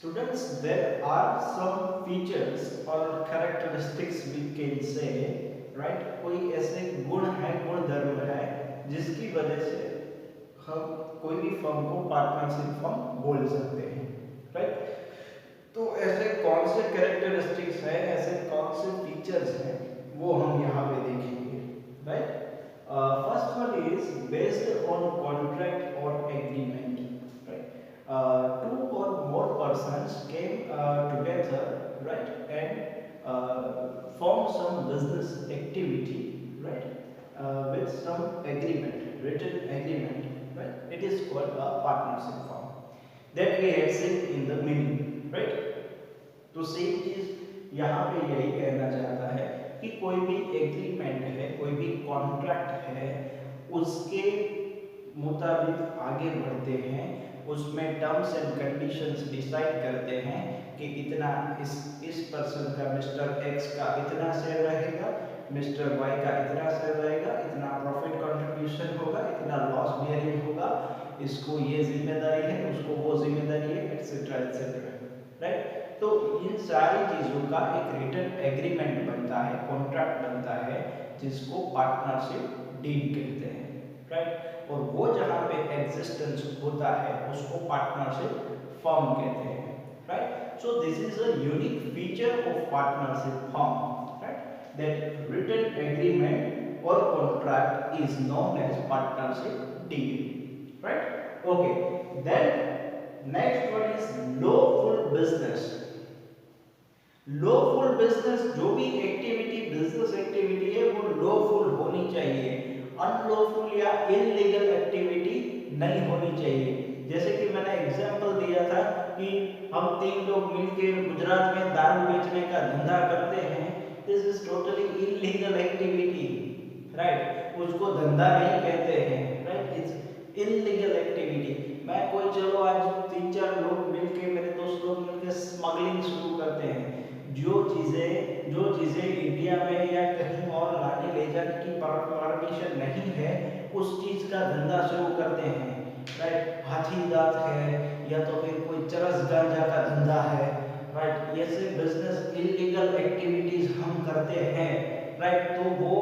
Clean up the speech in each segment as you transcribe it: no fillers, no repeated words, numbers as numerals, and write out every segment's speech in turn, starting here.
Students, there are some features or characteristics we can say, right? कोई ऐसे गुण है, गुण धर्म है जिसकी वजह से हम कोई भी फर्म को पार्टनरशिप फर्म बोल सकते हैं, राइट? तो ऐसे कौन से कैरेक्टरिस्टिक्स है, ऐसे कौन से फीचर्स हैं, वो हम यहाँ पे देखेंगे, right? First one is based on contract और agreement, right? Two or more persons came together, right, and form some business activity, right, with some agreement, written agreement, right? It is called a partnership firm. That we have seen in the meaning, right? तो same चीज यहाँ पे यही कहना चाहता है कि कोई भी एग्रीमेंट है, कोई भी कॉन्ट्रैक्ट है, उसके मुताबिक आगे बढ़ते हैं, उसमें टर्म्स एंड कंडीशंस डिसाइड करते हैं कि इतना इस पर्सन का, मिस्टर एक्स का इतना शेयर रहेगा, मिस्टर वाई का इतना शेयर रहेगा, इतना प्रॉफिट कंट्रीब्यूशन होगा, इतना लॉस बियरिंग होगा, इसको ये जिम्मेदारी है, उसको वो जिम्मेदारी है, एक्सेट्रा एक्सेट्रा, राइट? तो इन सारी चीजों का एक रिटन एग्रीमेंट बनता है, कॉन्ट्रैक्ट बनता है, जिसको पार्टनरशिप डीड कहते हैं, राइट? और वो जहाँ पे एग्जिस्टेंस होता है उसको पार्टनरशिप फर्म कहते हैं, right? So this is a unique feature of partnership firm, right? That written agreement और contract is known as partnership deed, right? Okay, then next one is lawful business. Lawful business, जो भी activity, business activity है, वो lawful होनी चाहिए, unlawful या illegal activity नहीं होनी चाहिए। जैसे कि मैंने एग्जांपल दिया था कि हम 3 लोग मिलकर गुजरात में दारू बेचने का धंधा करते हैं, this is totally illegal activity, right? उसको धंधा नहीं कहते हैं, राइट? It's illegal activity. मैं कोई, चलो आज 3-4 लोग मिलके, मेरे दोस्त लोग मिलके स्मगलिंग शुरू करते हैं, जो चीजें इंडिया में या कहीं और लाने ले जाने की परमिशन नहीं है, उस चीज का धंधा शुरू करते हैं, राइट? हाथी दांत है, या तो फिर कोई चरस गांजा का धंधा है, राइट? ये से बिजनेस इलीगल एक्टिविटीज हम करते हैं, राइट? तो वो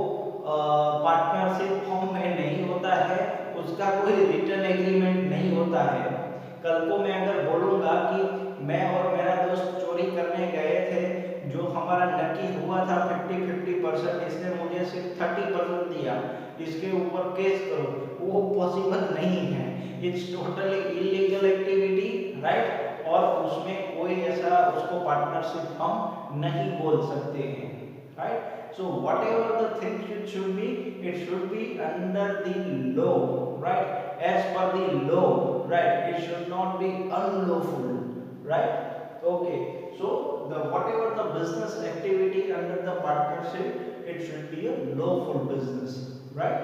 पार्टनरशिप फॉर्म में नहीं होता है, उसका कोई रिटर्न एग्रीमेंट नहीं होता है। कल को मैं अगर बोलूंगा कि मैं और मेरा दोस्त चोरी करने गए थे, जो हमारा नक्की हुआ था 50-50%, इसने मुझे सिर्फ 30% दिया, इसके ऊपर केस करो, वो पॉसिबल नहीं है। It's totally illegal activity, right? और उसमें कोई ऐसा उसको पार्टनरशिप हम नहीं बोल सकते हैं, right? So whatever the things it should be under the law, right? As per the law, right? It should not be unlawful, right? Okay, so the whatever the business activity under the partnership, it should be a lawful business, right?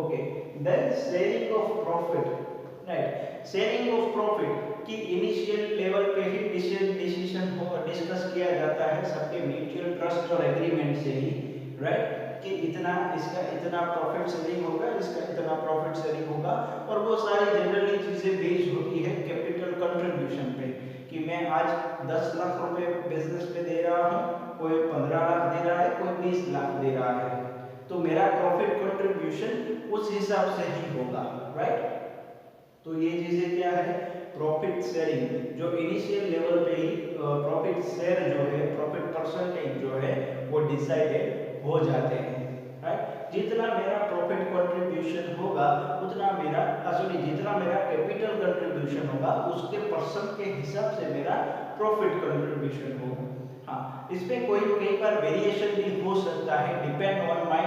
Okay, then sharing of profit, right? Sharing of profit की initial level पे ही decision discuss किया जाता है सबके mutual trust और agreement से ही, right? कि इतना, इसका इतना प्रॉफिट शेयरिंग होगा, इसका इतना प्रॉफिट शेयरिंग होगा, और वो सारी जनरली चीजें बेस्ड होती है कैपिटल कंट्रीब्यूशन पे, कि मैं आज 10 लाख रुपए बिजनेस पे दे रहा हूँ, कोई 15 लाख दे रहा है, कोई 20 लाख दे रहा है, तो मेरा प्रॉफिट कंट्रीब्यूशन उस हिसाब से ही होगा, राइट? तो ये चीजें क्या है, प्रॉफिट शेयरिंग, जो इनिशियल लेवल पे ही प्रॉफिट शेयर जो है, प्रॉफिट परसेंटेज जो है, वो डिसाइडेड हो जाते हैं, राइट? जितना मेरा प्रॉफिट कंट्रीब्यूशन होगा उतना मेरा जितना मेरा कैपिटल कंट्रीब्यूशन होगा उसके परसेंट के हिसाब से मेरा प्रॉफिट कंट्रीब्यूशन होगा। हाँ, इसमें कोई कई बार वेरिएशन भी हो सकता है, depend on my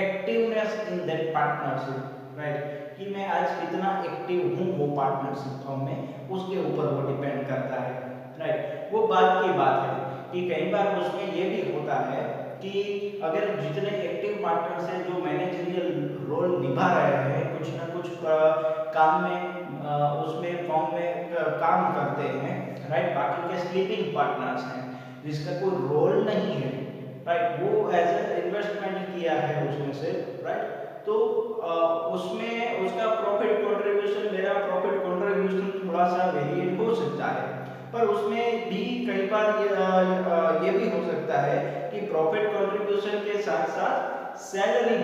activeness in that partnership, right? कि मैं आज कितना एक्टिव हूँ वो पार्टनरशिप फर्म में, उसके ऊपर वो डिपेंड करता है, राइट? वो बात की बात है कि कई बार उसमें ये भी होता है कि अगर जितने एक्टिव पार्टनर्स हैं जो मैनेजरियल रोल निभा रहे हैं, कुछ ना कुछ काम में उसमें फर्म में काम करते हैं, राइट? बाकी के स्लीपिंग पार्टनर्स हैं जिसका कोई रोल नहीं है, राइट? वो एज ए इन्वेस्टमेंट किया है उसमें से, राइट? तो उसमें उसका प्रॉफिट कंट्रीब्यूशन, मेरा प्रॉफिट कंट्रीब्यूशन थोड़ा सा वेरिएट हो सकता है, पर उसमें भी कई बार ये भी हो सकता है कि प्रॉफिट कंट्रीब्यूशन के साथ साथ सैलरी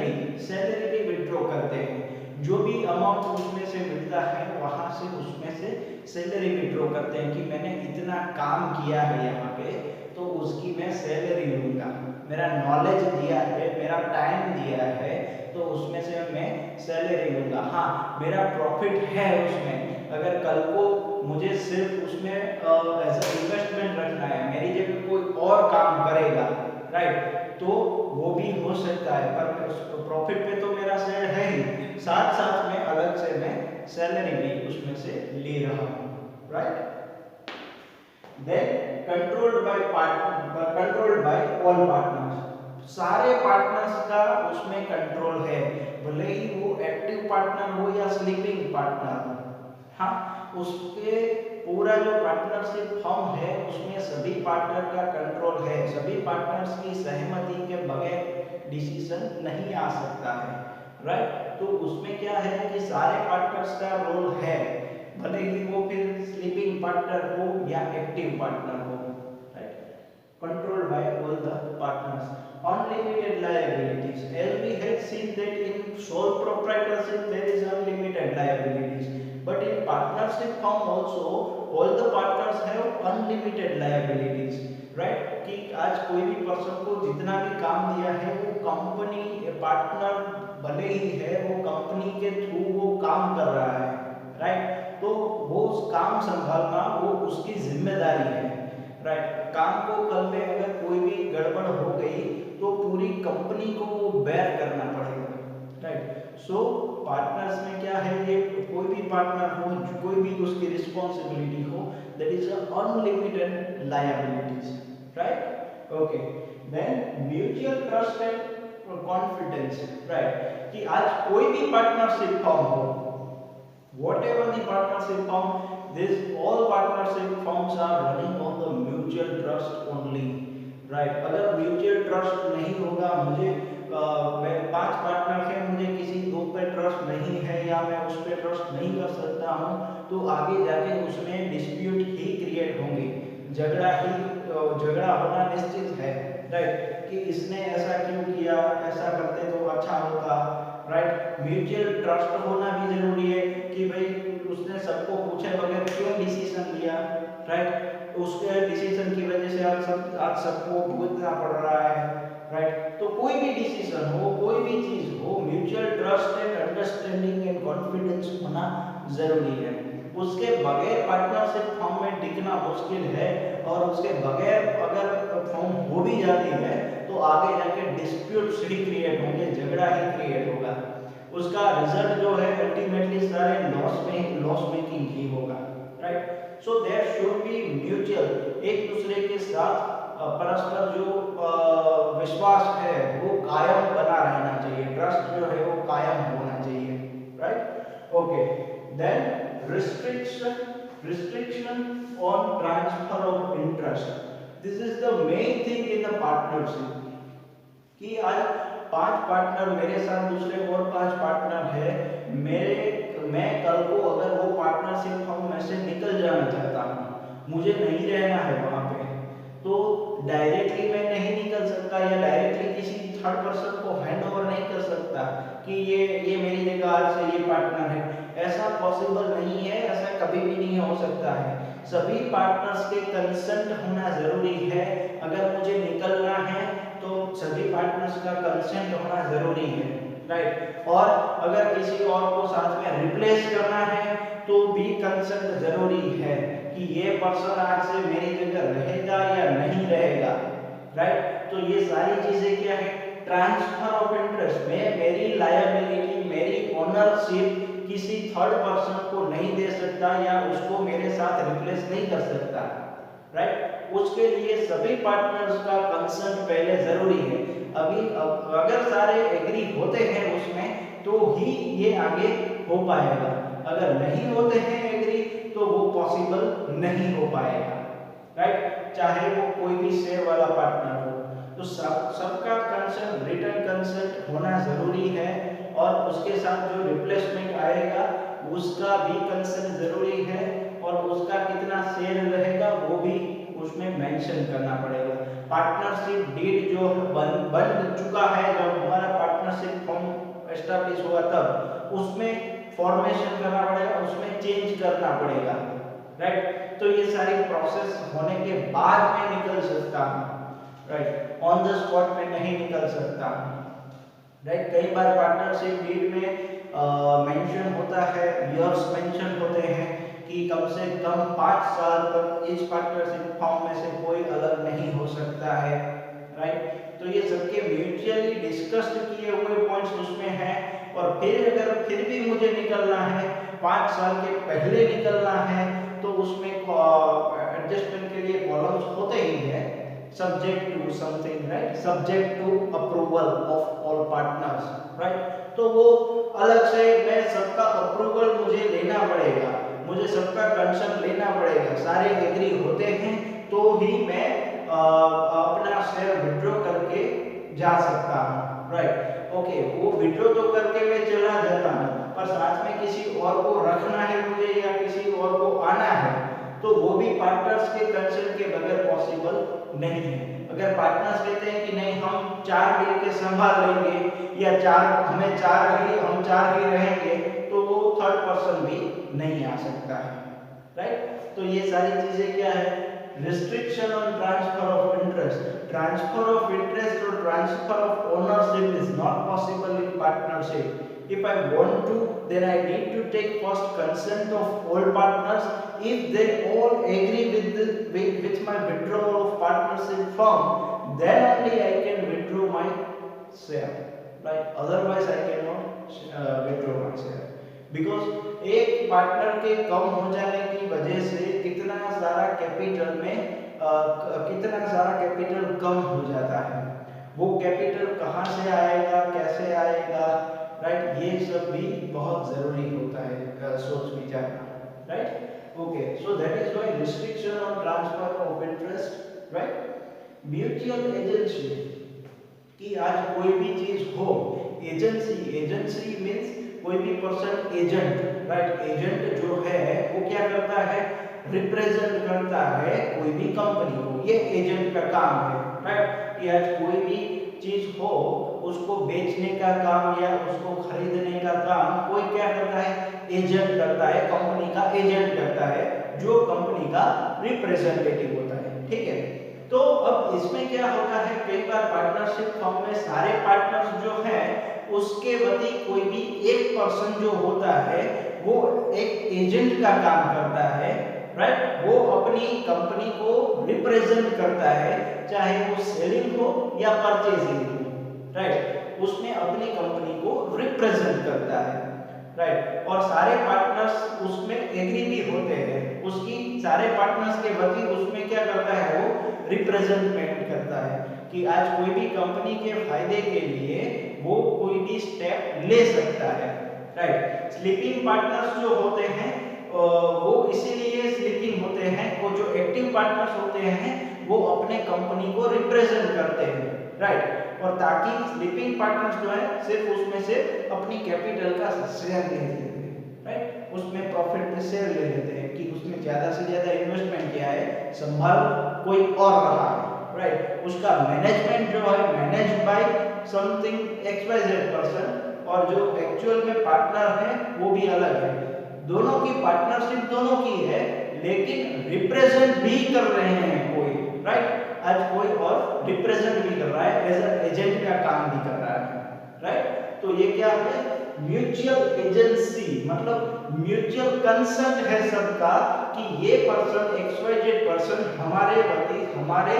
भी विड्रॉ करते हैं। जो भी अमाउंट उसमें से मिलता है वहां से उसमें से सैलरी विड्रॉ करते हैं कि मैंने इतना काम किया है यहाँ पे तो उसकी मैं सैलरी लूंगा, मेरा नॉलेज दिया है, मेरा टाइम दिया है तो उसमें से मैं सैलरी लूंगा। हाँ, मेरा प्रॉफिट है उसमें, अगर कल को मुझे सिर्फ उसमें एज अ इन्वेस्टमेंट रखना है, मेरी जगह कोई और काम करेगा, राइट, तो वो भी हो सकता है, पर प्रॉफिट पे तो मेरा शेयर है ही, साथ साथ में अलग से मैं सैलरी भी उसमें से ले रहा हूँ, right. Then controlled by all partners, सारे पार्टनर्स का उसमें कंट्रोल है, भले ही वो एक्टिव पार्टनर हो या स्लीपिंग पार्टनर हो। हाँ, उसके पूरा जो पार्टनरशिप फर्म है उसमें सभी पार्टनर का कंट्रोल है, सभी पार्टनर्स की सहमति के बगैर डिसीजन नहीं आ सकता है, राइट। तो उसमें क्या है कि सारे पार्टनर्स का रोल है, भले ही वो फिर स्लीपिंग पार्टनर हो या एक्टिव पार्टनर हो, right. Controlled by all the partners. Unlimited liabilities. As we had seen that in sole proprietorship there is unlimited liabilities, but in partnership firm also all the partners have unlimited liabilities. Right? कि आज कोई भी person को जितना भी काम दिया है वो कंपनी पार्टनर भले ही है, वो कंपनी के थ्रू वो काम कर रहा है, राइट। तो वो उस काम संभालना वो उसकी जिम्मेदारी है, राइट। काम को कल में अगर कोई भी गड़बड़ हो गई तो पूरी कंपनी को वो बेयर करना पड़ेगा, राइट। सो पार्टनर्स में क्या है, ये कोई भी पार्टनर हो, कोई भी उसकी रिस्पॉन्सिबिलिटी हो, that is unlimited liabilities, right. Okay, then mutual trust and confidence, right, कि आज कोई भी पार्टनरशिप फॉर्म हो, whatever the partnership firm, this all partnership firms are running on the mutual trust only, right। अगर mutual trust नहीं होगा, मुझे मैं 5 पार्टनर हैं, मुझे किसी दो पे ट्रस्ट नहीं है या मैं उस पे ट्रस्ट नहीं कर सकता हूँ, तो आगे जाके उसमें डिस्प्यूट ही क्रिएट होंगे, झगड़ा होना निश्चित है, राइट, कि इसने ऐसा क्यों किया, ऐसा करते तो अच्छा होता, राइट। म्यूचुअल ट्रस्ट होना भी जरूरी है कि भाई उसने सबको पूछे बगैर क्यों डिसीजन लिया, राइट, उसके डिसीजन की वजह से आज सबको भुगतना पड़ रहा है, राइट। तो कोई भी डिसीजन हो, कोई भी चीज हो, mutual trust and understanding and confidence होना जरूरी है। उसके बगैर पार्टनरशिप फॉर्म में टिकना मुश्किल है, और उसके बगैर अगर फॉर्म हो भी जाती है तो आगे जाके डिस्प्यूट्स ही क्रिएट होंगे, झगड़ा ही क्रिएट होगा, उसका रिजल्ट जो है अल्टीमेटली सारे लॉस मेकिंग ही होगा, right. So there should be mutual, एक दूसरे के साथ परस्पर जो विश्वास है वो कायम बना रहना चाहिए, ट्रस्ट जो है वो कायम होना चाहिए, right. Okay, then restriction on transfer of interest, this is the main thing in the partnership, कि आज 5 पार्टनर मेरे साथ दूसरे और 5 पार्टनर है, मैं कल को अगर वो पार्टनरशिप फर्म में से निकल जाना चाहता हूँ, मुझे नहीं रहना है वहां पे, तो डायरेक्टली मैं नहीं निकल सकता या डायरेक्टली किसी थर्ड पर्सन को हैंड ओवर नहीं कर सकता कि ये मेरी जगह आज से ये पार्टनर है, ऐसा पॉसिबल नहीं है, ऐसा कभी भी नहीं हो सकता है। सभी पार्टनर्स के कंसेंट होना जरूरी है, अगर मुझे निकलना है तो सभी पार्टनर्स का कंसेंट होना जरूरी है, राइट। और अगर किसी और को साथ में रिप्लेस करना है तो भी कंसेंट जरूरी है कि ये पर्सन आज से मेरी जगह रहेगा या नहीं रहेगा, राइट। तो ये सारी चीजें क्या है, ट्रांसफर ऑफ इंटरेस्ट में मेरी लायबिलिटी, मेरी ओनरशिप किसी थर्ड पर्सन को नहीं दे सकता या उसको मेरे साथ रिप्लेस नहीं कर सकता, राइट। उसके लिए सभी पार्टनर्स का कंसर्न पहले जरूरी है, अगर सारे एग्री होते हैं उसमें तो ही ये आगे हो पाएगा, अगर नहीं होते हैं एग्री तो वो पॉसिबल नहीं हो पाएगा, राइट। चाहे वो कोई भी शेयर वाला पार्टनर हो, तो सबका कंसर्न, रिटर्न कंसर्न होना जरूरी है, और उसके साथ जो रिप्लेसमेंट आएगा उसका भी कंसर्न जरूरी है, और उसका कितना शेयर रहेगा मेंशन करना पड़ेगा। पार्टनरशिप डीड जो बन चुका है, जब हमारा पार्टनरशिप फॉर्म एस्टैब्लिश हुआ तब उसमें फॉर्मेशन करना पड़ेगा, उसमें चेंज करना पड़ेगा, राइट। तो ये सारी प्रोसेस होने के बाद मैं निकल सकता हूँ, राइट, ऑन द स्पॉट में नहीं निकल सकता हूँ, राइट। कई बार पार्टनरशिप डीड में मेंशन होता है, ईयर्स मेंशन होते हैं कि कम से कम 5 साल तक इस पार्टनरशिप फॉर्म में से कोई अलग नहीं हो सकता है, राइट। तो ये सबके म्यूचुअली डिस्कस्ड किए हुए पॉइंट्स उसमें हैं। और फिर अगर फिर भी मुझे निकलना है, 5 साल के पहले निकलना है, तो उसमें एडजस्टमेंट के लिए कॉलम्स होते ही हैं, subject to something, right, subject to approval of all partners, right. तो वो अलग से मैं सबका अप्रूवल मुझे लेना पड़ेगा, मुझे सबका कंसर्न लेना पड़ेगा, सारे एग्री होते हैं तो ही मैं अपना शेयर विड्रॉ करके जा सकता हूँ, राइट। ओके, वो विड्रॉ तो करके मैं चला जाता हूँ, पर साथ में किसी और को रखना है मुझे या किसी और को आना है, तो वो भी पार्टनर्स के कंसर्न के बगैर पॉसिबल नहीं है। अगर पार्टनर्स कहते हैं कि नहीं हम 4 मिलकर संभाल लेंगे या हम 4 ही रहेंगे, तो वो थर्ड पर्सन भी नहीं आ सकता है, राइट। तो ये सारी चीजें क्या है, restriction on transfer of interest. Transfer of interest or transfer of ownership is not possible in partnership. If I want to, then I need to take first consent of all partners. If they all agree with my withdrawal of partnership form, then only I can withdraw my share. Right? Otherwise, I cannot withdraw my share. Because एक partner के कम हो जाने की वजह से कितना सारा capital कम हो जाता है। वो कैपिटल कहाँ से आएगा, कैसे आएगा, राइट, ये सब भी बहुत जरूरी होता है सोच विचारना, right. Okay, so that is why restriction on transfer of interest, right. Mutual agency कि आज कोई भी चीज हो, एजेंसी मींस कोई भी पर्सन एजेंट, राइट। एजेंट जो है वो क्या करता है, रिप्रेजेंट करता है कोई भी कंपनी को, ये एजेंट का काम है, राइट। कि आज कोई भी चीज हो उसको बेचने का काम या उसको खरीदने का काम कोई क्या करता है, एजेंट करता है, कंपनी का एजेंट करता है, जो कंपनी का रिप्रेजेंटेटिव होता है, ठीक है। तो अब इसमें क्या होता है, कई बार पार्टनरशिप फॉर्म में सारे पार्टनर्स जो हैं उसके वती कोई भी एक पर्सन जो होता है वो एक एजेंट का काम करता है, राइट। वो अपनी कंपनी को रिप्रेजेंट करता है, चाहे वो सेलिंग हो या परचेजिंग हो, राइट। उसमें अपनी कंपनी को रिप्रेजेंट करता है, राइट। और सारे पार्टनर्स उसमें एग्री भी होते हैं, उसकी सारे पार्टनर्स के वती उसमें क्या करता है, वो रिप्रेजेंटमेंट करता है कि आज कोई भी कंपनी के फायदे के लिए वो कोई भी स्टेप ले सकता है, राइट। स्लीपिंग पार्टनर्स जो होते हैं वो इसीलिए स्लीपिंग होते हैं, वो जो एक्टिव पार्टनर्स होते हैं वो अपने कंपनी को रिप्रेजेंट करते हैं, राइट। और ताकि स्लीपिंग पार्टनर्स जो है सिर्फ उसमें से अपनी कैपिटल का शेयर ले लेते हैं, राइट, उसमें प्रॉफिट में शेयर ले लेते हैं कि उसमें ज्यादा से ज्यादा इन्वेस्टमेंट किया है, संभाल कोई और रहा है, राइट। उसका मैनेजमेंट जो है manage by something XYZ person, और जो एक्चुअल में पार्टनर है वो भी अलग है। दोनों की पार्टनरशिप दोनों की है, लेकिन रिप्रेजेंट भी कर रहे हैं कोई, राइट। आज कोई और रिप्रेजेंट भी कर रहा है, एज एजेंट का काम भी कर रहा है, राइट। तो ये क्या है, म्यूचुअल एजेंसी, मतलब म्यूचुअल कंसेंट है सबका कि ये पर्सन XYZ पर्सन हमारे वती हमारे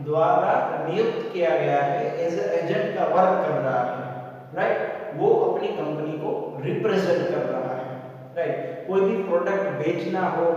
द्वारा नियुक्त किया गया है, एज एजेंट का वर्क कर रहा है, राइट। वो अपनी कंपनी को रिप्रेजेंट कर रहा है, राइट। कोई भी प्रोडक्ट बेचना हो,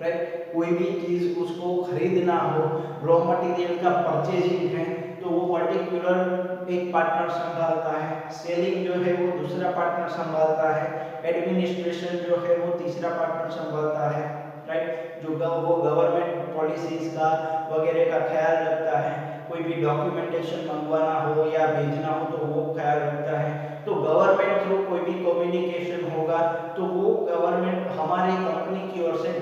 राइट, कोई भी चीज उसको खरीदना हो, रॉ मटेरियल का परचेजिंग है तो वो पर्टिकुलर एक पार्टनर संभालता है, सेलिंग जो है वो दूसरा पार्टनर संभालता है, एडमिनिस्ट्रेशन जो है वो तीसरा पार्टनर संभालता है, राइट। जो वो गवर्नमेंट पॉलिसीज का वगैरह का ख्याल रखता है, कोई भी डॉक्यूमेंटेशन मंगवाना हो या भेजना हो तो वो ख्याल रखता है। तो गवर्नमेंट थ्रू कोई भी कम्युनिकेशन होगा तो वो गवर्नमेंट हमारी कंपनी की ओर से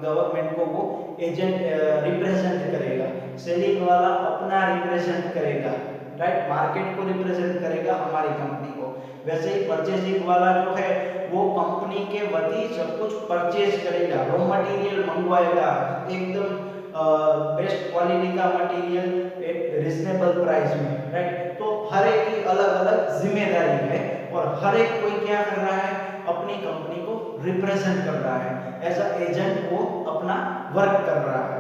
गवर्नमेंट को वो एजेंट रिप्रेजेंट करेगा, सेलिंग वाला अपना रिप्रेजेंट करेगा, राइट, मार्केट को रिप्रेजेंट करेगा हमारी कंपनी को। वैसे ही परचेजिंग वाला जो है वो कंपनी के वती सब कुछ परचेज करेगा, रॉ मटेरियल मंगवाएगा, एकदम बेस्ट क्वालिटी का मटेरियल एक रिजनेबल प्राइस में, राइट। तो हर एक की अलग अलग जिम्मेदारी है और हर एक कोई क्या कर रहा है, अपनी कंपनी को रिप्रेजेंट कर रहा है, एज अ एजेंट वो अपना वर्क कर रहा है,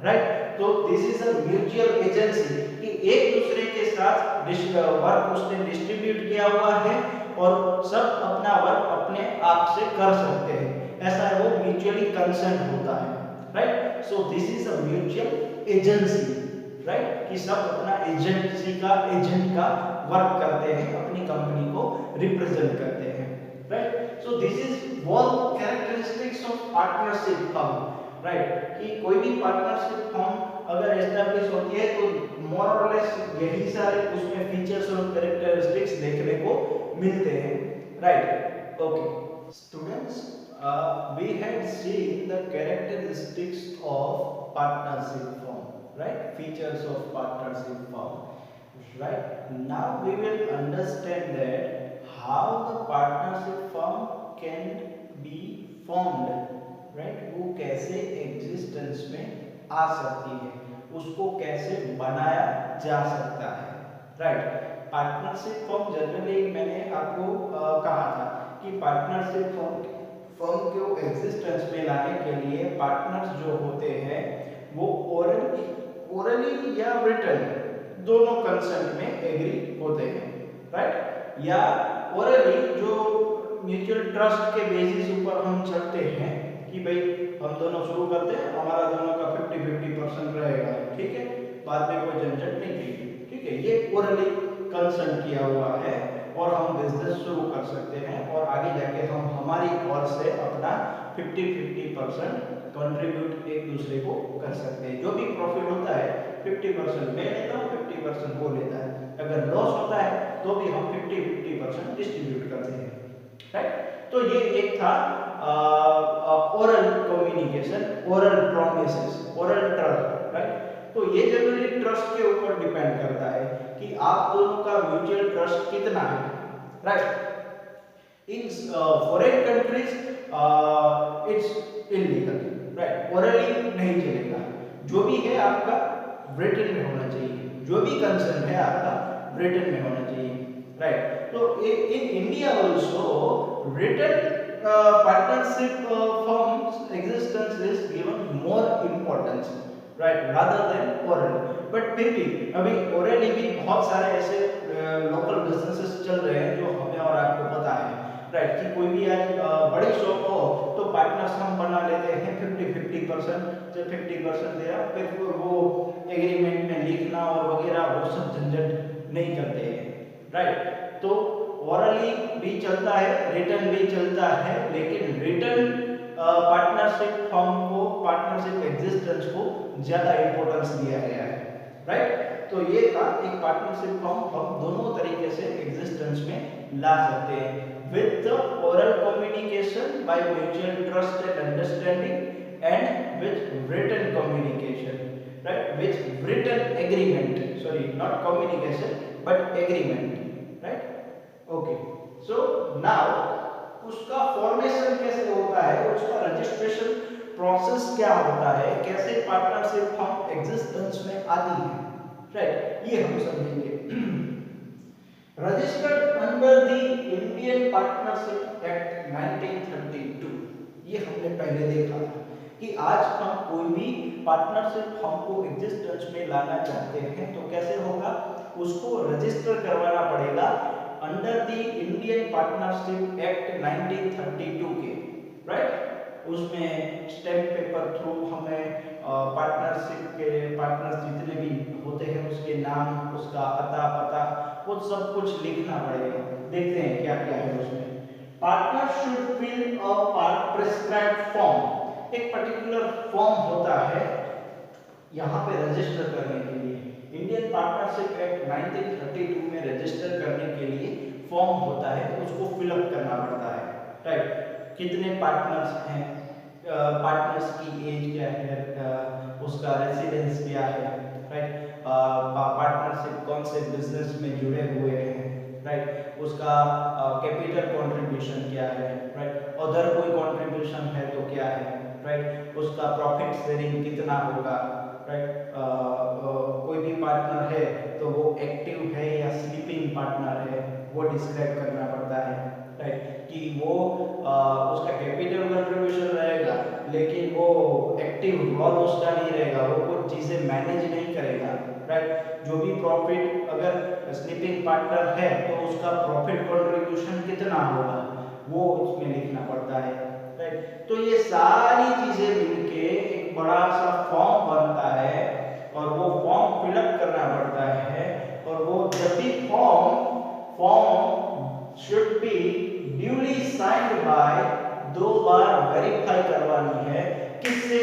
राइट। तो this is a mutual agency कि एक दूसरे के साथ वर्क उसने डिस्ट्रीब्यूट किया हुआ है और सब अपना वर्क अपने आप से कर सकते हैं, ऐसा है, वो म्यूचुअली कंसर्न होता है, right. So this is a mutual agency, right, कि सब अपना एजेंट का वर्क करते हैं, अपनी कंपनी को रिप्रेजेंट करते हैं, right. So this is one characteristics of partnership firm, right, कि कोई भी पार्टनरशिप फर्म अगर एस्टैब्लिश होती है तो मोर और लेस यही सारे उसमें फीचर्स और कैरेक्टरिस्टिक्स देखने को मिलते हैं, right. Okay students, we had seen the characteristics of partnership firm, right, features of partnership firm, right. Now we will understand that how the partnership firm can be formed, right, वो कैसे existence में आ सकती है, उसको कैसे बनाया जा सकता है, राइट। पार्टनरशिप फर्म जनरली मैंने आपको कहा था कि पार्टनरशिप फर्म को एग्जिस्टेंस में लाने के लिए पार्टनर्स जो होते हैं वो ओरली या रिटन दोनों कंसेंट में एग्री होते हैं, राइट, या ओरली जो म्यूचुअल ट्रस्ट के बेसिस ऊपर हम चलते हैं कि भाई हम दोनों शुरू करते हैं, हमारा दोनों का 50-50% रहेगा, ठीक है, बाद में कोई झंझट नहीं चाहिए, ठीक है, ये ओरली कंसर्न किया हुआ है और हम बिजनेस शुरू कर सकते हैं और आगे जाके हम हमारी ओर से अपना 50-50% कंट्रीब्यूट एक दूसरे को कर सकते हैं, जो भी प्रॉफिट होता है 50% मैं लेता हूँ, 50% वो लेता है, अगर लॉस होता है तो भी हम 50-50% डिस्ट्रीब्यूट करते हैं, राइट। तो ये एक था oral communication, oral promises, oral trust, right. तो ये जनरली ट्रस्ट के ऊपर डिपेंड करता है कि आप दोनों का म्यूचुअल ट्रस्ट कितना है, right. In foreign countries it's illegal, right, orally नहीं चलेगा, जो भी है आपका ब्रिटेन में होना चाहिए, जो भी कंसर्न है आपका ब्रिटेन में होना चाहिए, राइट। तो in India also written partnership firms existence is given more importance, right, rather than oral, but फिर भी अभी orally भी बहुत सारे ऐसे लोकल बिजनेसेस चल रहे हैं जो हमें और आपको पता है, राइट, कि कोई भी आज बड़ी शॉप हो तो पार्टनर्स हम बना लेते हैं 50-50%, जब 50% दे रहा फिर वो एग्रीमेंट में लिखना और वगैरह वो सब झंझट नहीं करते हैं, राइट। तो ओरली भी चलता है, रिटर्न भी चलता है, लेकिन रिटर्न पार्टनरशिप फर्म को, पार्टनरशिप एग्जिस्टेंस को ज्यादा इंपॉर्टेंस दिया गया है, राइट। तो ये था एक पार्टनरशिप फर्म हम दोनों तरीके से एग्जिस्टेंस में ला सकते हैं, with the oral communication by mutual trust and understanding and with written communication, right, with written agreement, sorry not communication but agreement, right. Okay, so now उसका फॉर्मेशन कैसे होता है, उसका रजिस्ट्रेशन प्रोसेस क्या होता है, कैसे पार्टनरशिप फर्म एग्जिस्टेंस में आती है, राइट, ये हम समझेंगे। Registered under the Indian partnership act 1932, ये हमने पहले देखा था कि आज हम कोई भी पार्टनरशिप फर्म को एग्जिस्टेंस में लाना चाहते हैं तो कैसे होगा, उसको रजिस्टर करवाना पड़ेगा under the Indian partnership act 1932 के, राइट। उसमें स्टैम्प पेपर थ्रू हमें पार्टनरशिप के पार्टनर्स जितने भी होते हैं उसके नाम, उसका अता पता, वो सब कुछ लिखना पड़ेगा। देखते हैं क्या क्या है उसमें। Partner should fill a prescribed form, एक पर्टिकुलर फॉर्म होता है यहाँ पे रजिस्टर करने के लिए। इंडियन पार्टनरशिप एक्ट 1932 में रजिस्टर करने के लिए फॉर्म होता है, उसको फिलअप करना पड़ता है, राइट। कितने पार्टनर्स हैं, पार्टनर्स की एज क्या है, उसका रेसिडेंस क्या है, राइट, पार्टनरशिप कौन से बिजनेस में जुड़े हुए हैं, राइट, उसका कैपिटल कंट्रीब्यूशन क्या है, राइट, अदर कोई कंट्रीब्यूशन है तो क्या है, राइट, उसका प्रॉफिट शेयरिंग कितना होगा, राइट, कोई भी पार्टनर है तो वो एक्टिव है या स्लीपिंग पार्टनर है वो डिस्क्राइब करना पड़ता है, राइट, कि वो उसका कैपिटल कंट्रीब्यूशन रहेगा लेकिन वो एक्टिव रोल उसका नहीं रहेगा, वो कुछ चीजें मैनेज नहीं करेगा, राइट, जो भी प्रॉफिट अगर स्लीपिंग पार्टनर है तो उसका प्रॉफिट कंट्रीब्यूशन कितना होगा वो उसमें लिखना पड़ता है, राइट। तो ये सारी चीजें मिलके एक बड़ा सा फॉर्म बनता है और वो फॉर्म फिलअप करना पड़ता है, और वो जब भी form should be duly signed by, 2 बार वेरीफाई करवानी है, किससे,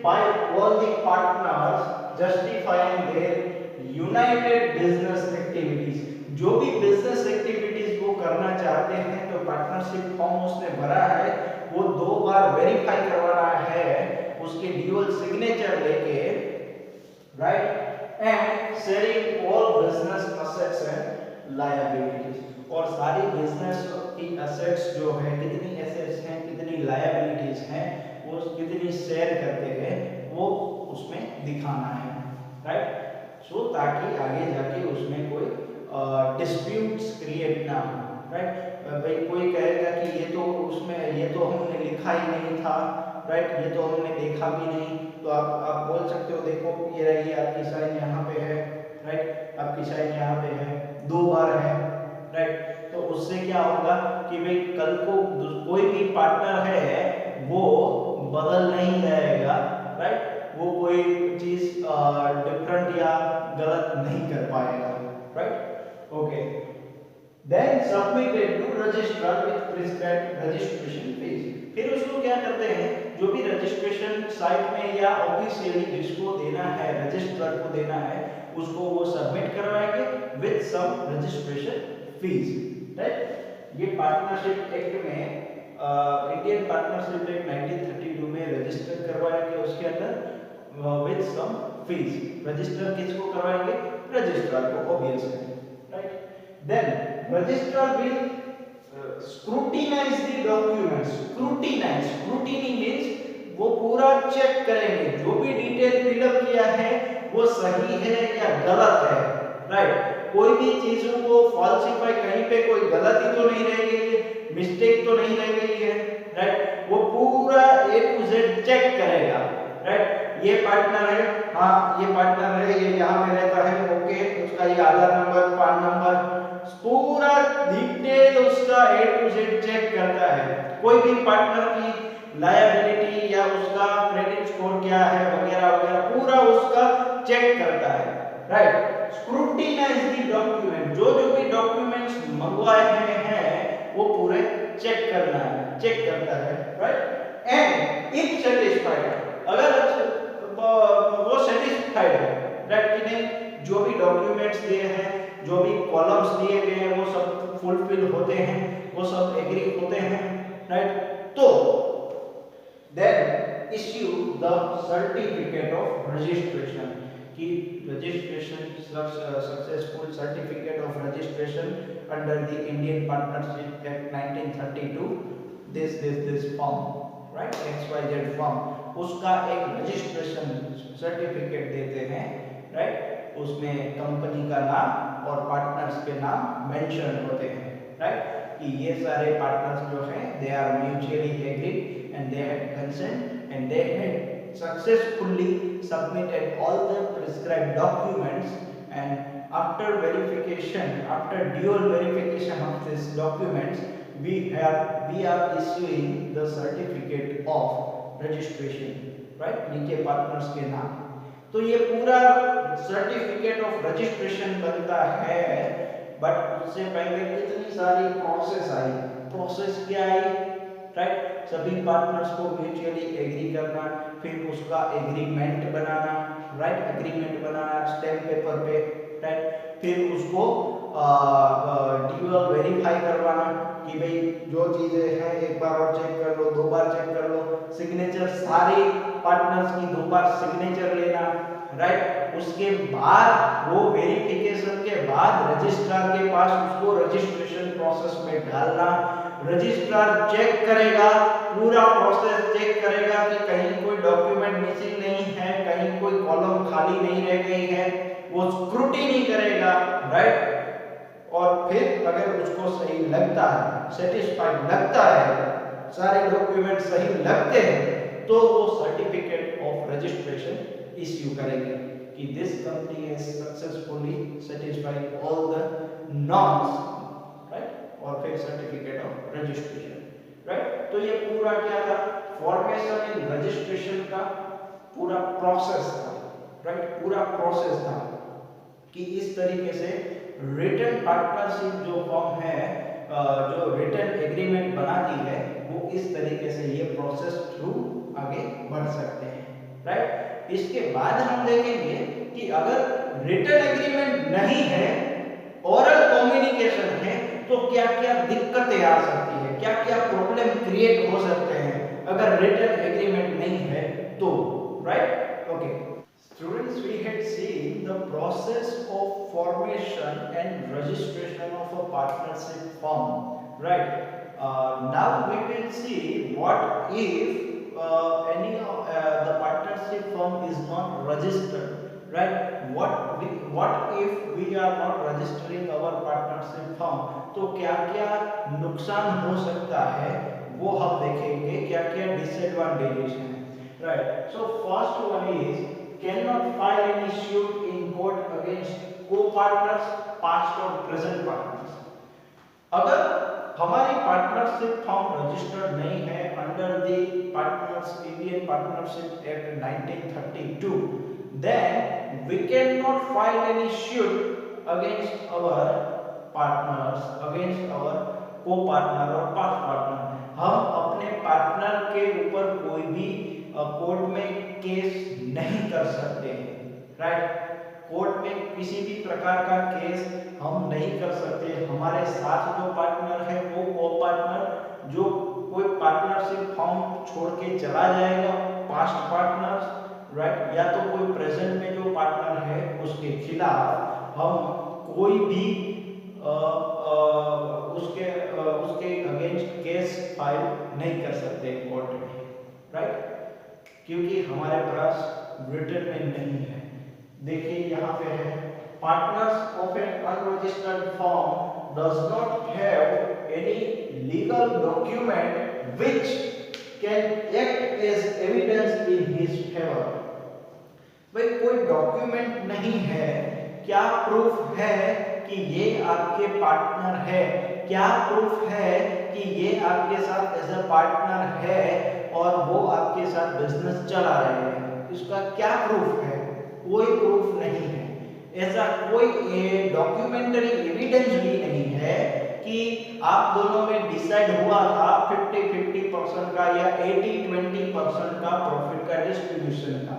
by all the partners justifying their united business activities. जो भी बिजनेस एक्टिविटीज वो करना चाहते हैं तो पार्टनरशिप फॉर्म उसने भरा है वो 2 बार वेरीफाई करवाना है उसके ड्यूअल सिग्नेचर लेके, right, and sharing all business assets and liabilities, और सारी बिजनेस की एसेट्स जो है, कितनी एसेट्स हैं कितनी लायबिलिटीज हैं वो कितनी शेयर करते हैं वो उसमें दिखाना है, राइट, सो ताकि आगे जाके उसमें कोई डिस्प्यूट्स क्रिएट ना हो, राइट, भाई कोई कहेगा कि ये तो उसमें ये तो हमने लिखा ही नहीं था, राइट, ये तो हमने देखा भी नहीं, तो आप बोल सकते हो देखो ये रही आपकी साइन यहाँ पे है, राइट, आपकी साइन यहाँ पे है, 2 बार है, राइट, तो उससे क्या होगा कि भाई कल को कोई भी पार्टनर है वो बदल नहीं जाएगा, राइट, वो कोई चीज डिफरेंट या गलत नहीं कर पाएगा, right, okay, then submitted to registrar with prescribed registration fees. फिर उसको क्या करते हैं, जो भी रजिस्ट्रेशन साइट में या ऑफिशियली जिसको देना है रजिस्ट्रार को देना है उसको वो सबमिट करवाएंगे with some registration fees, right. ये पार्टनरशिप एक्ट में इंडियन पार्टनरशिप एक्ट 1932 में रजिस्टर करवाएंगे उसके अंदर विद सम फीस। रजिस्टर किसको करवाएंगे, रजिस्ट्रार को, obviously, right. Then registrar will scrutinize the documents, scrutiny means वो पूरा चेक करेंगे जो भी डिटेल फिलअप किया है वो सही है या गलत है, राइट, कोई भी चीजों को फॉल्सिफाई, कहीं पे कोई गलती तो नहीं रह गई है, मिस्टेक तो नहीं रह गई है, राइट, वो पूरा A to Z चेक करेगा, राइट, ये पार्टनर है, हाँ ये पार्टनर है, ये यहाँ पे रहता है, ओके, उसका ये आधार नंबर, पैन नंबर, पूरा डिटेल उसका A to Z चेक करता है, कोई भी पार्टनर की लायबिलिटी या उसका क्रेडिट स्कोर क्या है वगैरह वगैरह पूरा उसका चेक करता है, राइट। स्क्रूटिनाइज द डॉक्यूमेंट, जो भी डॉक्यूमेंट्स मंगवाए हैं वो पूरे चेक करता है, राइट, एंड इफ सेटिस्फाइड, अगर वो सेटिस्फाइड है, राइट, कि नहीं जो भी डॉक्यूमेंट्स दिए हैं, जो भी कॉलम्स दिए गए हैं वो सब फुलफिल होते हैं, वो सब एग्री होते हैं, राइट, तो then issue the certificate of registration, की registration successful certificate of registration under the Indian partnership act 1932, this form, right, XYZ form, उसका एक रजिस्ट्रेशन सर्टिफिकेट देते हैं, राइट, उसमें कंपनी का नाम और पार्टनर्स के नाम मेंशन होते हैं, राइट, कि ये सारे पार्टनर्स जो हैं they are mutually agreed and they had consent and they had successfully submitted all the prescribed documents, and after verification, after dual verification of these documents, we are issuing the certificate of registration, right, नीचे partners के नाम। तो ये पूरा certificate of registration बनता है, but उससे पहले कितनी सारी प्रोसेस आई, प्रोसेस क्या आई, राइट, सभी पार्टनर्स को म्यूचुअली एग्री करना, फिर उसका एग्रीमेंट बनाना, राइट, एग्रीमेंट बनाना स्टैम्प पेपर पे, राइट, फिर उसको ड्यूअल वेरीफाई करवाना, कि भाई जो चीजें हैं एक बार और चेक कर लो, दो बार चेक कर लो, सिग्नेचर सारे पार्टनर्स की दो बार सिग्नेचर लेना, राइट। उसके बाद वो वेरिफिकेशन के बाद रजिस्ट्रार के पास उसको रजिस्ट्रेशन प्रोसेस में डालना। रजिस्ट्रार चेक करेगा, पूरा प्रोसेस चेक करेगा कि कहीं कोई डॉक्यूमेंट मिसिंग नहीं है, कहीं कोई कॉलम खाली नहीं रह गई है, वो स्क्रूटिनी करेगा, राइट। और फिर अगर उसको सही लगता है, सेटिस्फाइड लगता है, सारे डॉक्यूमेंट सही लगते हैं, तो वो सर्टिफिकेट ऑफ रजिस्ट्रेशन इश्यू करेंगे कि this company has successfully satisfied all the norms, right. और फिर सर्टिफिकेट ऑफ रजिस्ट्रेशन, राइट। तो ये पूरा क्या था, फॉर्मेशन इन रजिस्ट्रेशन का पूरा प्रोसेस था, राइट। पूरा प्रोसेस था कि इस तरीके से रिटन पार्टनरशिप जो फॉर्म है, जो रिटन एग्रीमेंट बनाती है, वो इस तरीके से ये प्रोसेस थ्रू आगे बढ़ सकते हैं, राइट। इसके बाद हम देखेंगे कि अगर रिटन एग्रीमेंट नहीं है, ओरल कम्युनिकेशन है, तो क्या क्या दिक्कतें आ सकती है, क्या क्या प्रॉब्लम क्रिएट हो सकते हैं अगर रिटन एग्रीमेंट नहीं है तो, right. Okay students, we had seen the process of formation and registration of a partnership firm, right. Now we will see what if any of the partnership firm is not registered, right. What if we are not registering our partnership firm, तो क्या क्या नुकसान हो सकता है वो हम देखेंगे, क्या क्या डिसएडवांटेजेस हैं, right. So first one is cannot file any suit in court against co-partners, past or present partners. अगर हमारी पार्टनरशिप फॉर्म रजिस्टर्ड नहीं है under the partners Indian partnership act 1932, then we cannot file any suit against our partners, against our co-partner और past partner. हम अपने partner के ऊपर कोई भी कोर्ट में केस नहीं कर सकते हैं, राइट। कोर्ट में किसी भी प्रकार का केस हम नहीं कर सकते। हमारे साथ जो पार्टनर है वो को पार्टनर, जो कोई पार्टनरशिप फॉर्म छोड़ के चला जाएगा, पास्ट पार्टनर्स, राइट, या तो कोई प्रेजेंट में जो पार्टनर है उसके खिलाफ हम कोई भी उसके अगेंस्ट केस फाइल नहीं कर सकते कोर्ट में, राइट, क्योंकि हमारे पास रिटन में नहीं है। देखिए यहाँ पे है, partners of an unregistered firm does not have any legal document which can act as evidence in his favour. भाई कोई डॉक्यूमेंट नहीं है, क्या प्रूफ है कि ये आपके पार्टनर है, क्या प्रूफ है कि ये आपके साथ एज अ पार्टनर है और वो आपके साथ बिजनेस चला रहे हैं, इसका क्या प्रूफ है? कोई प्रूफ नहीं है। ऐसा कोई डॉक्यूमेंटरी एविडेंस भी नहीं है कि आप दोनों में डिसाइड हुआ था 50-50% का या 80-20% का प्रॉफिट का डिस्ट्रीब्यूशन का।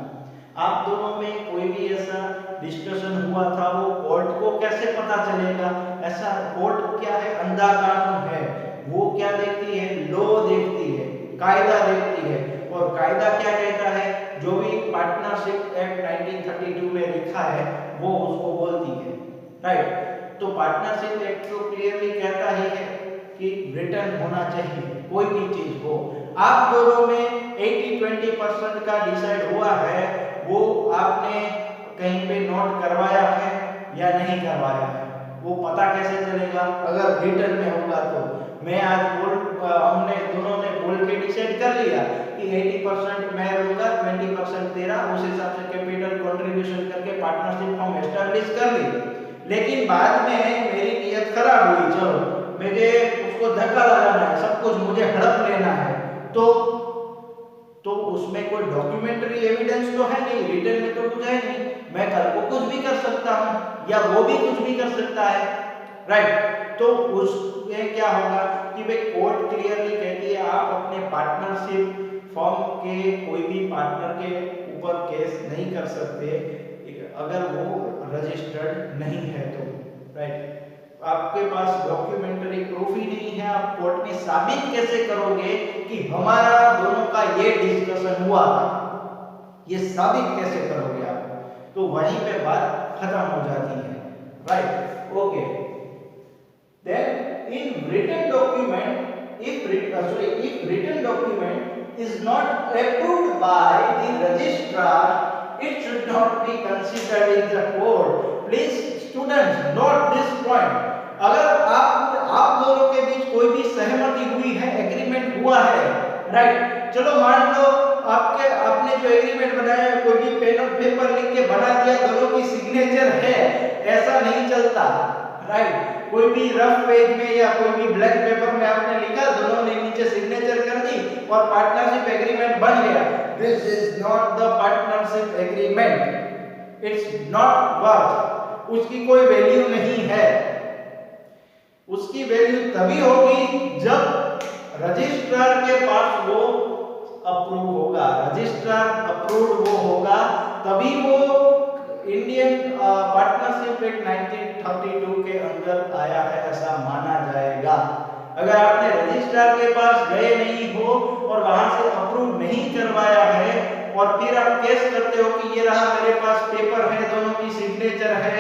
आप दोनों में कोई भी ऐसा डिस्कशन हुआ था, वो कोर्ट को कैसे पता चलेगा? ऐसा कोर्ट क्या है, अंधा कानून है, वो क्या देखती है, लॉ देखती है, कायदा देखती है। और कायदा क्या कहता है, जो भी पार्टनरशिप एक्ट 1932 में लिखा है वो उसको बोलती है, राइट। तो पार्टनरशिप एक्ट तो क्लियरली कहता ही है कि रिटर्न होना चाहिए, कोई भी चीज हो। आप दोनों में 80-20% का डिसाइड हुआ है, वो आपने कहीं पे नोट करवाया है या नहीं करवाया है, वो पता कैसे चलेगा अगर रिटर्न में होगा? तो मैं आज हमने दोनों ने बोल के डिसाइड कर लिया कि 80% मैं लूंगा, 20% तेरा, उस हिसाब से कैपिटल कंट्रीब्यूशन करके पार्टनरशिप फॉर्म एस्टैब्लिश कर ली। लेकिन बाद में मेरी नियत खराब हुई, चलो मुझे उसको धक्का लगाना है, सब कुछ मुझे हड़प लेना है, तो उसमें कोई डॉक्यूमेंट्री एविडेंस तो है नहीं, रिटर्न में तो कुछ है नहीं। मैं कल को कुछ भी कर सकता हूं या वो भी कुछ भी कर सकता है, राइट। तो उसमें क्या होगा कि भाई कोर्ट क्लियरली कहती है आप अपने पार्टनरशिप फॉर्म के कोई भी पार्टनर के ऊपर केस नहीं कर सकते अगर वो रजिस्टर्ड नहीं है तो, राइट। आपके पास डॉक्यूमेंट्री प्रूफ ही नहीं है, आप कोर्ट में साबित कैसे करोगे कि हमारा दोनों का ये डिस्कशन हुआ था, ये साबित कैसे करोगे आप? तो वहीं पे बात खत्म हो जाती है, right? Okay, then in written document, if written document is not approved by the registrar, it should not be considered in the court. Please students note this point. अगर आप दोनों के बीच कोई भी सहमति हुई है, एग्रीमेंट हुआ है, राइट? चलो मान लो आपने जो एग्रीमेंट बनाया है, कोई भी पेन और पेपर लिख के बना दिया, दोनों की सिग्नेचर है, ऐसा नहीं चलता, राइट? कोई भी रफ पेज में या कोई भी ब्लैक पेपर में आपने लिखा, दोनों ने नीचे सिग्नेचर कर दी और पार्टनरशिप एग्रीमेंट बन गया। This is not the partnership agreement, it's not worth, उसकी कोई वैल्यू नहीं है। उसकी वैल्यू तभी होगी जब रजिस्ट्रार के पास वो अप्रूव होगा, रजिस्ट्रार अप्रूव्ड वो होगा, तभी वो इंडियन पार्टनरशिप एक्ट 1932 के अंदर आया है, ऐसा माना जाएगा। अगर आपने रजिस्ट्रार के पास गए नहीं हो और वहां से अप्रूव नहीं करवाया है और फिर आप केस करते हो कि ये रहा मेरे पास पेपर है, दोनों की सिग्नेचर है,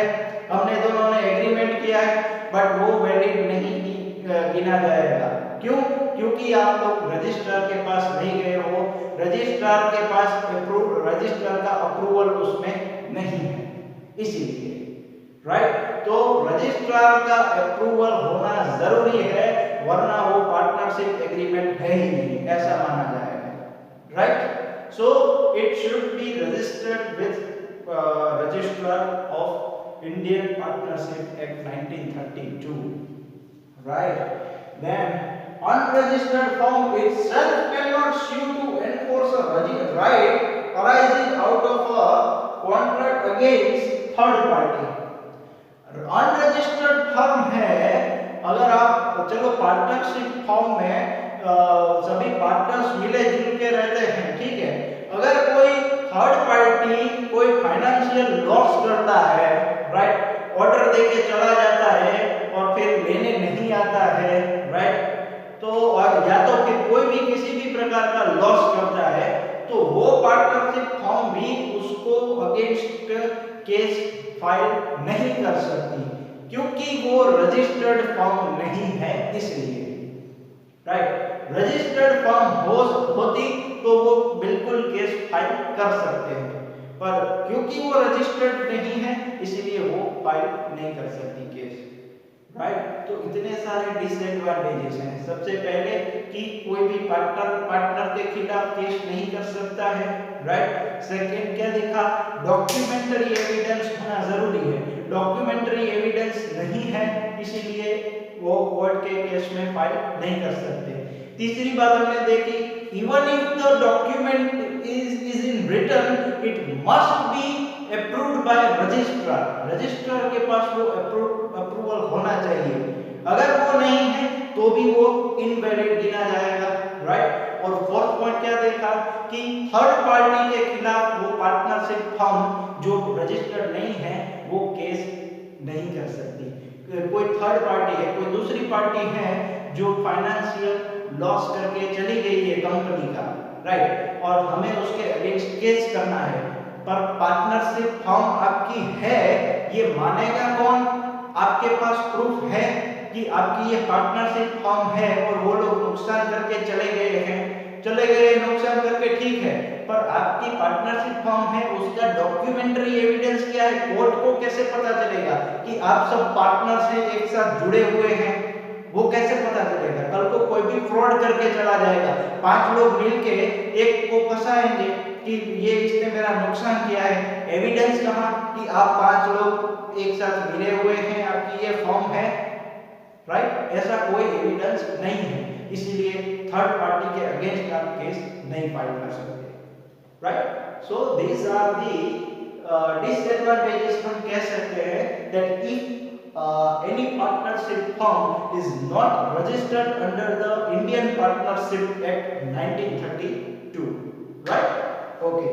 हमने दोनों ने एग्रीमेंट किया है, बट वो वैलिड नहीं गिना जाएगा। क्यों? क्योंकि आप लोग रजिस्ट्रार के पास नहीं गए हो, रजिस्ट्रार के पास रजिस्ट्रार का अप्रूवल उसमें नहीं है, इसीलिए, राइट? तो रजिस्ट्रार का अप्रूवल होना जरूरी है, वरना वो पार्टनरशिप एग्रीमेंट है ही नहीं, ऐसा माना जाएगा, right? So it should be registered with registrar of Indian partnership act 1932, right? Then unregistered firm itself cannot sue to enforce a right arising out of a contract against third party. Unregistered firm है, अगर आप चलो partnership firm में सभी partners मिले जुल के रहते हैं, ठीक है? अगर कोई थर्ड पार्टी कोई फाइनेंशियल लॉस करता है, राइट? ऑर्डर देके चला जाता है और फिर लेने नहीं आता है, राइट? तो या तो फिर कोई भी किसी भी प्रकार का लॉस करता है, तो वो पार्टनरशिप फर्म भी उसको अगेंस्ट केस फाइल नहीं कर सकती, क्योंकि वो रजिस्टर्ड फर्म नहीं है, इसलिए, राइट? रजिस्टर्ड फर्म होती तो वो बिल्कुल केस फाइल कर सकते हैं, पर क्योंकि वो रजिस्टर्ड नहीं है, इसलिए वो फाइल नहीं कर सकती केस, राइट? तो इतने सारे डिसएडवांटेजेस हैं। सबसे पहले कि कोई भी पार्टनर के खिलाफ केस नहीं कर सकता है, राइट? सेकंड क्या दिखा? डॉक्यूमेंट्री एविडेंस होना जरूरी है, डॉक्यूमेंट्री एविडेंस नहीं है, इसीलिए वो कोर्ट के केस में फाइल नहीं कर सकते। तीसरी बात हमने देखी, even if the document is in written, it must be approved by registrar, registrar के पास वो अप्रूवल होना चाहिए, अगर वो नहीं है तो भी वो इनवैलिड गिना जाएगा, राइट? और फोर्थ पॉइंट क्या देखा कि थर्ड पार्टी के खिलाफ वो पार्टनरशिप फर्म जो रजिस्टर्ड नहीं है वो केस नहीं कर सकती। कोई थर्ड पार्टी है, कोई दूसरी पार्टी है जो फाइनेंशियल लॉस करके चली गई है कंपनी का, राइट? और हमें उसके अगेंस्ट केस करना है, पर पार्टनरशिप फर्म आपकी है, ये मानेगा कौन? आपके पास प्रूफ है कि आपकी ये पार्टनरशिप फर्म है और वो लोग नुकसान करके चले गए नुकसान करके, ठीक है, पर आपकी पार्टनरशिप फर्म है, उसका डॉक्यूमेंट्री एविडेंस क्या है? कोर्ट को कैसे पता चलेगा कि आप सब पार्टनर से एक साथ जुड़े हुए हैं? वो कैसे पता चलेगा? कल को कोई भी फ्रॉड करके चला जाएगा, 5 लोग मिलके एक को फंसाएंगे कि ये इसने मेरा नुकसान किया है, एविडेंस कहां कि आप 5 लोग एक साथ मिले हुए हैं, आपकी ये फर्म है, राइट? ऐसा कोई एविडेंस नहीं है, इसलिए थर्ड पार्टी के अगेंस्ट आप केस नहीं फाइल कर सकते, right? So these are the disadvantages, हम कह सकते हैं that if any partnership firm is not registered under the Indian Partnership Act 1932, right? Okay.